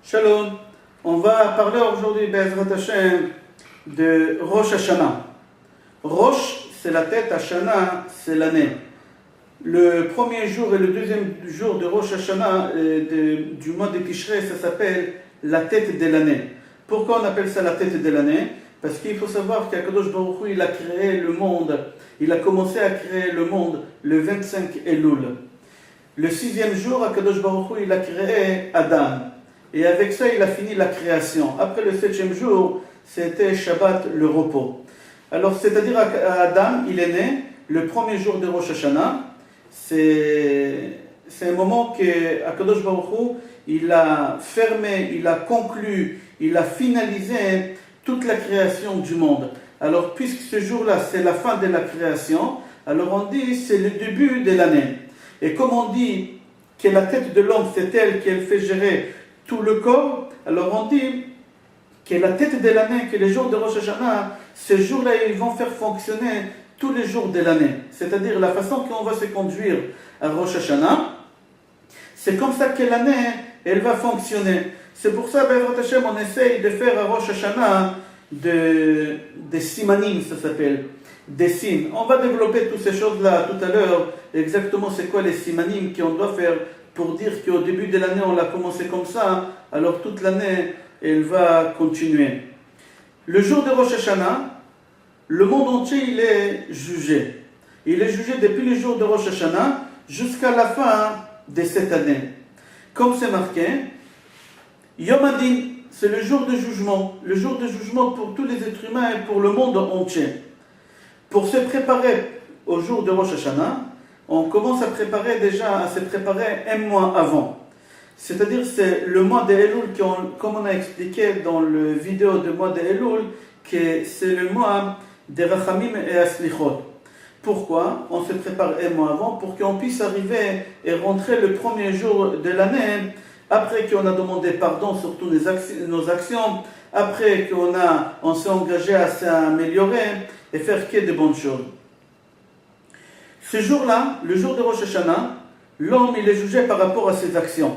Shalom, on va parler aujourd'hui, Be'ezrat Hashem, de Rosh Hashanah. Rosh, c'est la tête, Hashanah, c'est l'année. Le premier jour et le deuxième jour de Rosh Hashanah, du mois de Tishrei, ça s'appelle la tête de l'année. Pourquoi on appelle ça la tête de l'année? Parce qu'il faut savoir qu'Akadosh Baruch Hu, il a créé le monde, il a commencé à créer le monde le 25 Elul. Le sixième jour, Akadosh Baruch Hu, il a créé Adam. Et avec ça, il a fini la création. Après le septième jour, c'était Shabbat, le repos. Alors, c'est-à-dire Adam, il est né le premier jour de Rosh Hashanah. C'est un moment qu'Akadosh Baruch Hu, il a fermé, il a conclu, il a finalisé toute la création du monde. Alors, puisque ce jour-là, c'est la fin de la création, alors on dit c'est le début de l'année. Et comme on dit que la tête de l'homme, c'est elle qui fait gérer tout le corps, alors on dit que la tête de l'année, que les jours de Rosh Hashanah, ces jours-là, ils vont faire fonctionner tous les jours de l'année. C'est-à-dire la façon qu'on va se conduire à Rosh Hashanah, c'est comme ça que l'année, elle va fonctionner. C'est pour ça, Be'ezrat Hashem, on essaye de faire à Rosh Hashanah des simanim, ça s'appelle, des signes. On va développer toutes ces choses-là tout à l'heure, exactement c'est quoi les simanim qu'on doit faire pour dire qu'au début de l'année, on l'a commencé comme ça, alors toute l'année, elle va continuer. Le jour de Rosh Hashanah, le monde entier, il est jugé. Il est jugé depuis le jour de Rosh Hashanah jusqu'à la fin de cette année. Comme c'est marqué, Yom Adin, c'est le jour de jugement. Le jour de jugement pour tous les êtres humains et pour le monde entier. Pour se préparer au jour de Rosh Hashanah, on commence à se préparer un mois avant. C'est-à-dire c'est le mois de Elul, comme on a expliqué dans le vidéo du mois de Elul, que c'est le mois des Rachamim et Aslichot. Pourquoi? On se prépare un mois avant pour qu'on puisse arriver et rentrer le premier jour de l'année, après qu'on a demandé pardon sur toutes nos actions, après qu'on s'est engagé à s'améliorer et faire que de bonnes choses. Ce jour-là, le jour de Rosh Hashanah, l'homme il est jugé par rapport à ses actions.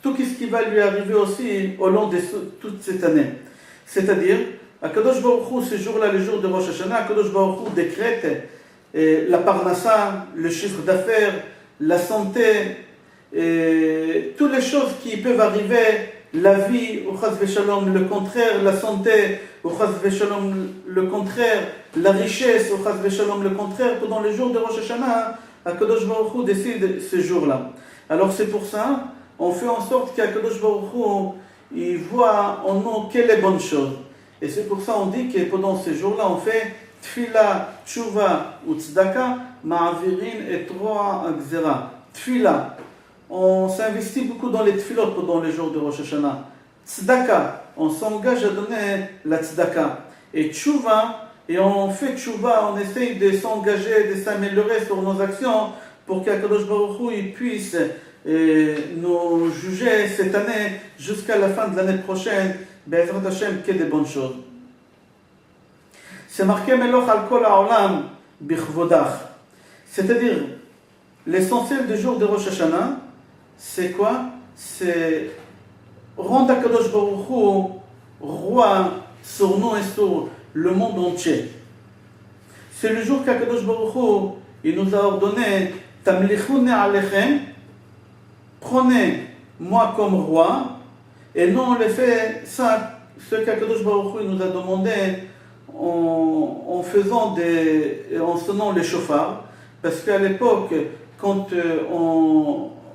Tout ce qui va lui arriver aussi au long de toute cette année. C'est-à-dire, Akadosh Baruch Hu, ce jour-là, le jour de Rosh Hashanah, Akadosh Baruch Hu décrète la parnassa, le chiffre d'affaires, la santé, toutes les choses qui peuvent arriver, la vie, ou chas v'shalom, le contraire, la santé, ou chas v'shalom, le contraire, la richesse, ou chas v'shalom, le contraire, pendant les jours de Rosh Hashanah, Akadosh Baruch Hu décide ce jour-là. Alors c'est pour ça, on fait en sorte qu'Akadosh Baruch Hu, il voit en nous quelles les bonnes choses. Et c'est pour ça on dit que pendant ces jours-là, on fait Tfila, Tshuva ou Tzedaka, Ma'avirin et Troa Agzera. Tfila, on s'investit beaucoup dans les tfilot pendant les jours de Rosh Hashanah. Tzedaka, on s'engage à donner la tzedaka. Et Tshuva, et on fait Tshuva, on essaye de s'engager, de s'améliorer sur nos actions pour qu'Akadosh Baruch Hu il puisse nous juger cette année jusqu'à la fin de l'année prochaine. Be'ezrat Hashem, que des bonnes choses. C'est marqué Meloch al kol ha'olam bichvodach. C'est-à-dire, l'essentiel du jour de Rosh Hashanah, c'est quoi? C'est rendre Akadosh Baruch Hu roi sur nous et sur le monde entier. C'est le jour qu'Akadosh Baruch Hu il nous a ordonné Tamlichuni alechem, prenez moi comme roi, et nous on le fait ça, ce qu'Akadosh Baruch Hu nous a demandé en sonnant les chauffards, parce qu'à l'époque, quand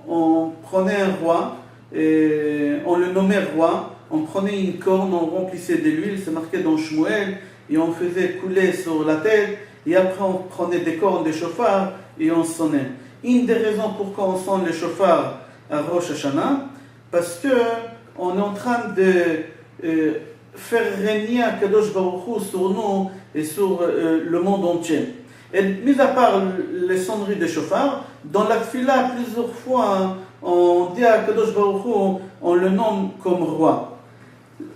on prenait un roi, et on le nommait roi, on prenait une corne, on remplissait de l'huile, c'est marqué dans Shmuel, et on faisait couler sur la tête, et après on prenait des cornes, des chauffards, et on sonnait. Une des raisons pourquoi on sonne les chauffards à Rosh Hashanah, parce qu'on est en train de faire régner Akadosh Baruch Hu sur nous et sur le monde entier. Et mis à part les sonneries des chauffards, dans la tfila, plusieurs fois, on dit à Kadosh Baruch Hu, on le nomme comme roi.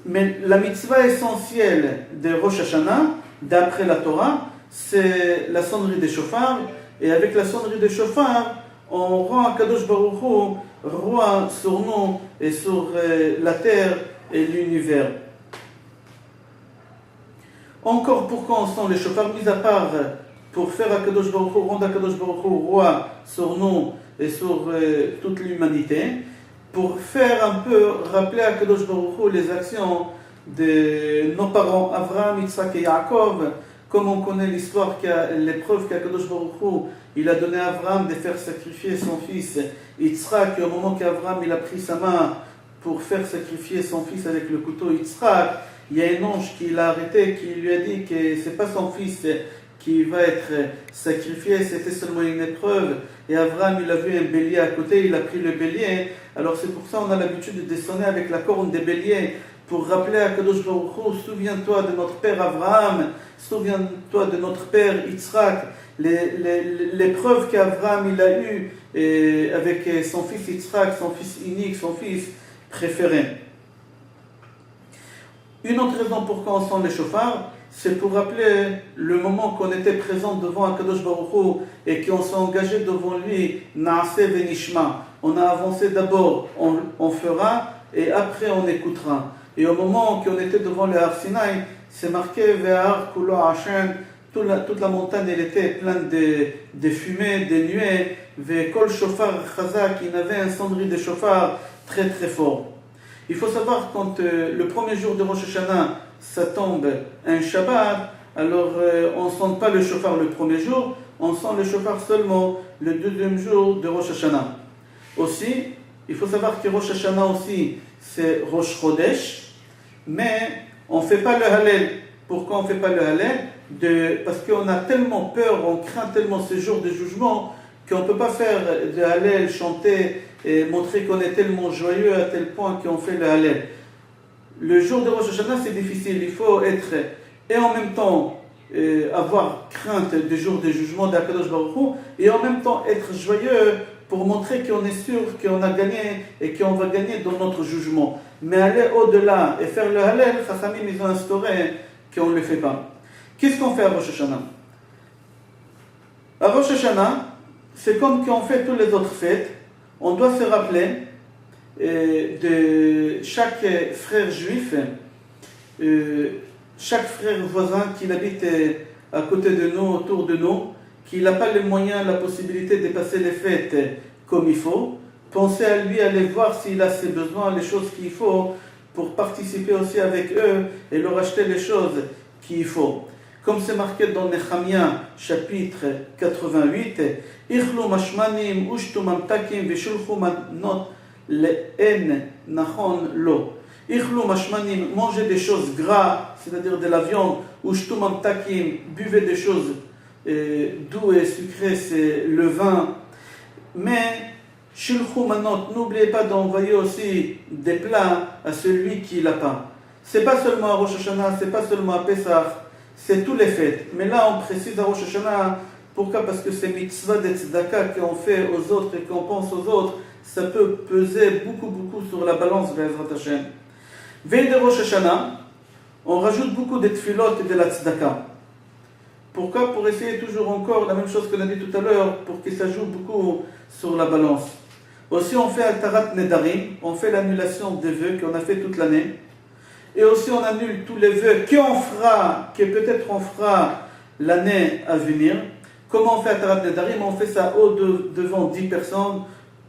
Mais la mitzvah essentielle de Rosh Hashanah, d'après la Torah, c'est la sonnerie des chauffards. Et avec la sonnerie des chauffards, on rend à Kadosh Baruch Hu roi sur nous et sur la terre et l'univers. Encore pourquoi on sent les chauffards, mis à part pour faire Akadosh Baruch Hu, rendre Akadosh Baruch Hu roi sur nous et sur toute l'humanité, pour faire un peu rappeler à Akadosh Baruch Hu les actions de nos parents Avraham, Yitzhak et Yaakov, comme on connaît l'histoire, l'épreuve qu'Akadosh Baruch Hu, il a donné à Avraham de faire sacrifier son fils Yitzhak, et au moment qu'Avraham il a pris sa main pour faire sacrifier son fils avec le couteau Yitzhak, il y a un ange qui l'a arrêté, qui lui a dit que c'est pas son fils qui va être sacrifié, c'était seulement une épreuve. Et Avraham, il a vu un bélier à côté, il a pris le bélier. Alors c'est pour ça qu'on a l'habitude de sonner avec la corne des béliers pour rappeler à Kadosh Baruch Hu, souviens-toi de notre père Avraham, souviens-toi de notre père Yitzhak, l'épreuve qu'Avraham il a eue avec son fils Yitzhak, son fils unique, son fils préféré. Une autre raison pourquoi on sent les chauffards, c'est pour rappeler le moment qu'on était présent devant Akadosh Baruch Hu et qu'on s'est engagé devant lui, Naaseh Venishma. On a avancé d'abord, on fera, et après on écoutera. Et au moment qu'on était devant le Har Sinaï, c'est marqué Ve'ar Kulo Hashem, toute la montagne elle était pleine de fumée, de nuées, Ve'kol Shofar Chazak, il avait un sonnerie de chauffard très très fort. Il faut savoir quand le premier jour de Rosh Hashanah, ça tombe un Shabbat, alors on ne sent pas le chauffard le premier jour, on sent le chauffard seulement le deuxième jour de Rosh Hashanah. Aussi, il faut savoir que Rosh Hashanah aussi, c'est Rosh Chodesh, mais on ne fait pas le Hallel. Pourquoi on ne fait pas le Hallel? Parce qu'on a tellement peur, on craint tellement ce jour de jugement, qu'on ne peut pas faire de Hallel, chanter et montrer qu'on est tellement joyeux à tel point qu'on fait le Hallel. Le jour de Rosh Hashanah, c'est difficile. Il faut être, et en même temps, avoir crainte du jour de jugement d'Akadosh Baruch Hu, et en même temps être joyeux pour montrer qu'on est sûr qu'on a gagné et qu'on va gagner dans notre jugement. Mais aller au-delà et faire le Hallel, Chachamim, ils ont instauré qu'on ne le fait pas. Qu'est-ce qu'on fait à Rosh Hashanah? À Rosh Hashanah, c'est comme qu'on fait toutes les autres fêtes. On doit se rappeler de chaque frère juif, chaque frère voisin qui habite à côté de nous, autour de nous, qui n'a pas les moyens, la possibilité de passer les fêtes comme il faut. Pensez à lui, aller voir s'il a ses besoins, les choses qu'il faut, pour participer aussi avec eux et leur acheter les choses qu'il faut. Comme c'est marqué dans Nehemia, chapitre 88, Ichlu mashmanim ushtu mamtakim veshulchu manot le'en nachon lo. Ichlu mashmanim, mangez des choses gras, c'est-à-dire de la viande, ushtu mamtakim, buvez des choses doux et sucrées, c'est le vin. Mais shulchu manot, n'oubliez pas d'envoyer aussi des plats à celui qui l'a pas. C'est pas seulement à Rosh Hashanah, c'est pas seulement à Pesach. C'est tous les fêtes. Mais là, on précise à Rosh Hashanah. Pourquoi? Parce que c'est mitzvah de tzedaka qu'on fait aux autres et qu'on pense aux autres. Ça peut peser beaucoup sur la balance de Ezrat Hashem. Veille de Rosh Hashanah, on rajoute beaucoup de tfilot et de la tzedaka. Pourquoi? Pour essayer toujours encore la même chose qu'on a dit tout à l'heure, pour que ça joue beaucoup sur la balance. Aussi, on fait Atarat Nedarim, on fait l'annulation des vœux qu'on a fait toute l'année. Et aussi on annule tous les vœux que peut-être on fera l'année à venir. Comment on fait Atarat Nedarim? On fait ça devant 10 personnes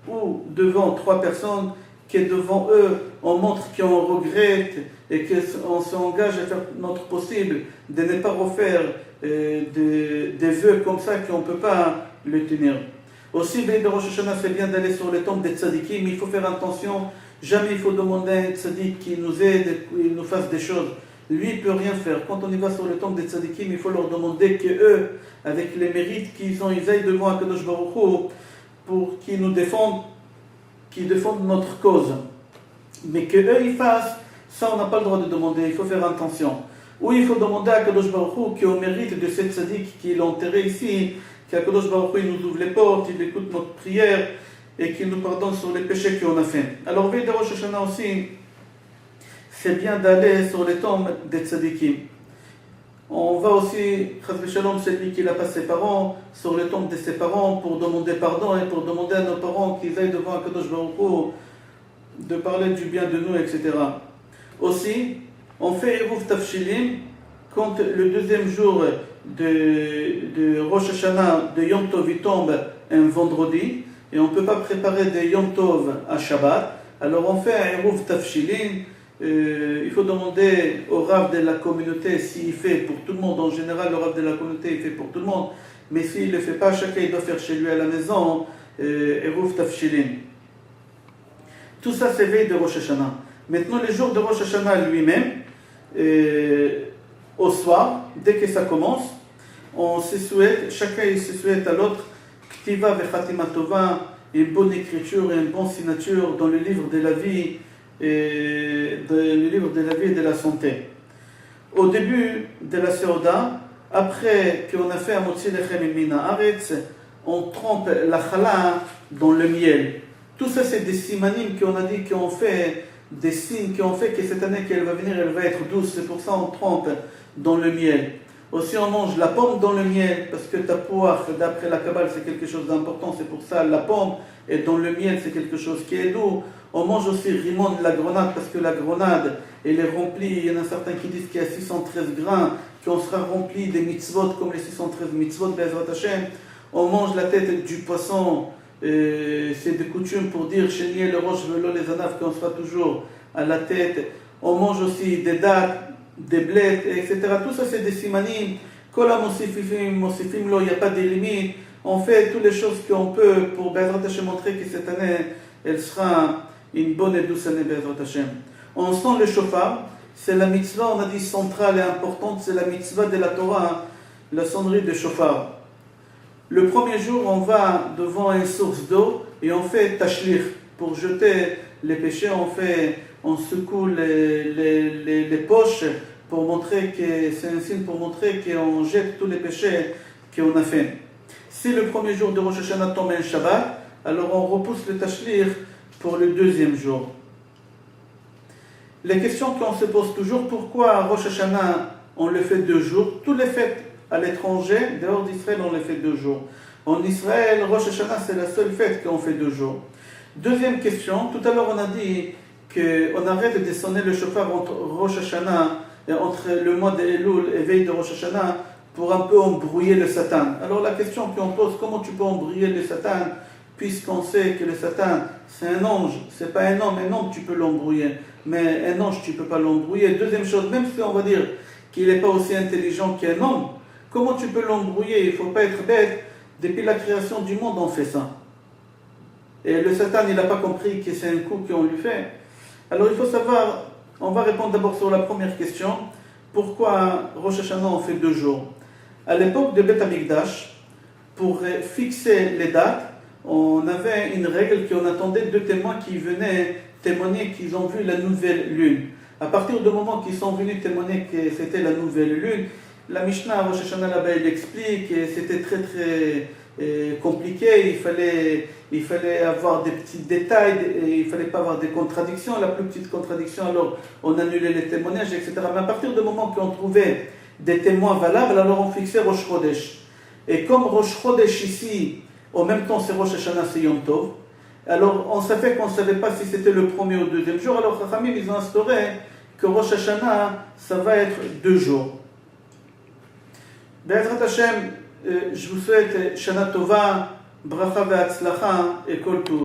ou devant 3 personnes, que devant eux on montre qu'on regrette et qu'on s'engage à faire notre possible de ne pas refaire des vœux comme ça qu'on ne peut pas le tenir. Aussi, veille de Rosh Hashanah, c'est bien d'aller sur les tombes des tzadikim, mais il faut faire attention. Jamais il faut demander à un tzadik qui nous aide, qu'il nous fasse des choses. Lui, il ne peut rien faire. Quand on y va sur le tombe des tzadikim, il faut leur demander qu'eux, avec les mérites qu'ils ont, ils aillent devant Akadosh Baruch Hu pour qu'ils nous défendent, qu'ils défendent notre cause. Mais qu'eux, ils fassent, ça, on n'a pas le droit de demander. Il faut faire attention. Ou il faut demander à Akadosh Baruch Hu qu'au mérite de cette tzadik qui est enterré ici, qu'Akadosh Baruch Hu il nous ouvre les portes, il écoute notre prière, et qu'il nous pardonne sur les péchés qu'on a fait. Alors, veille de Rosh Hashanah aussi, c'est bien d'aller sur les tombes des tzadikim. On va aussi, Chas Shalom, celui qui n'a pas ses parents, sur le tombe de ses parents pour demander pardon et pour demander à nos parents qu'ils aillent devant Akadosh Baruch Hu de parler du bien de nous, etc. Aussi, on fait Eruv Tafshilim quand le deuxième jour de Rosh Hashanah, de Yom Tov, il tombe un vendredi et on ne peut pas préparer des Yom Tov à Shabbat. Alors on fait un Eruv Tafshilim. Il faut demander au Rav de la communauté s'il fait pour tout le monde. En général, le Rav de la communauté il fait pour tout le monde. Mais s'il ne le fait pas, chacun il doit faire chez lui à la maison Eruv Tafshilim. Tout ça, c'est veille de Rosh Hashanah. Maintenant, les jours de Rosh Hashanah lui-même, au soir, dès que ça commence, on se souhaite, chacun il se souhaite à l'autre, Ktiva vechatima tova, une bonne écriture et une bonne signature dans le livre de la vie, et le livre de la vie et de la santé. Au début de la Seuda, après qu'on a fait Amotzi Lechem Mina Aretz, on trempe la chala dans le miel. Tout ça, c'est des simanim qu'on a dit qu'on fait, des signes qu'on fait que cette année qu'elle va venir, elle va être douce. C'est pour ça qu'on trempe dans le miel. Aussi, on mange la pomme dans le miel, parce que ta poire, d'après la Kabbale, c'est quelque chose d'important. C'est pour ça la pomme, et dans le miel, c'est quelque chose qui est doux. On mange aussi rimon de la grenade, parce que la grenade, elle est remplie. Il y en a certains qui disent qu'il y a 613 grains, qu'on sera rempli des mitzvot, comme les 613 mitzvot, Be'ezrat Hashem. On mange la tête du poisson. C'est de coutume pour dire chénier le roche velo les anaf qu'on sera toujours à la tête. On mange aussi des dattes, des blettes, etc. Tout ça c'est des simanim. Kola mosifim lo, il n'y a pas de limite. On fait toutes les choses qu'on peut pour Be'ezrat Hashem montrer que cette année elle sera une bonne et douce année Be'ezrat Hashem. On sent le shofar, c'est la mitzvah, on a dit centrale et importante, c'est la mitzvah de la Torah, la sonnerie de shofar. Le premier jour, on va devant une source d'eau et on fait tashlir. Pour jeter les péchés, on secoue les poches pour montrer que c'est un signe pour montrer qu'on jette tous les péchés qu'on a fait. Si le premier jour de Rosh Hashanah tombe un Shabbat, alors on repousse le tashlir pour le deuxième jour. Les questions qu'on se pose toujours, pourquoi Rosh Hashanah on le fait 2 jours? Tous les fêtes à l'étranger, dehors d'Israël, on les fait 2 jours. En Israël, Rosh Hashanah, c'est la seule fête qu'on fait 2 jours. Deuxième question, tout à l'heure on a dit qu'on arrête de sonner le shofar entre Rosh Hashanah, et entre le mois de Elul et veille de Rosh Hashanah, pour un peu embrouiller le Satan. Alors la question qu'on pose, comment tu peux embrouiller le Satan, puisqu'on sait que le Satan, c'est un ange, c'est pas un homme tu peux l'embrouiller, mais un ange, tu peux pas l'embrouiller. Deuxième chose, même si on va dire qu'il n'est pas aussi intelligent qu'un homme, comment tu peux l'embrouiller? Il ne faut pas être bête. Depuis la création du monde, on fait ça. Et le Satan, il n'a pas compris que c'est un coup qu'on lui fait. Alors il faut savoir, on va répondre d'abord sur la première question. Pourquoi Rosh Hashanah, on fait 2 jours? À l'époque de Beth Amikdash, pour fixer les dates, on avait une règle qu'on attendait 2 témoins qui venaient témoigner qu'ils ont vu la nouvelle lune. À partir du moment qu'ils sont venus témoigner que c'était la nouvelle lune, la Mishnah à Rosh Hashanah là-bas, elle explique que c'était très très compliqué, il fallait avoir des petits détails, et il ne fallait pas avoir des contradictions. La plus petite contradiction, alors on annulait les témoignages, etc. Mais à partir du moment qu'on trouvait des témoins valables, alors on fixait Rosh Chodesh. Et comme Rosh Chodesh ici, en même temps c'est Rosh Hashanah, c'est Yom Tov, alors on savait qu'on ne savait pas si c'était le premier ou le deuxième jour, alors Chachamim, ils ont instauré que Rosh Hashanah, ça va être 2 jours. Be'ezrat Hashem, je vous souhaite Shana Tova, Bracha ve'atzlacha et Kol Tov.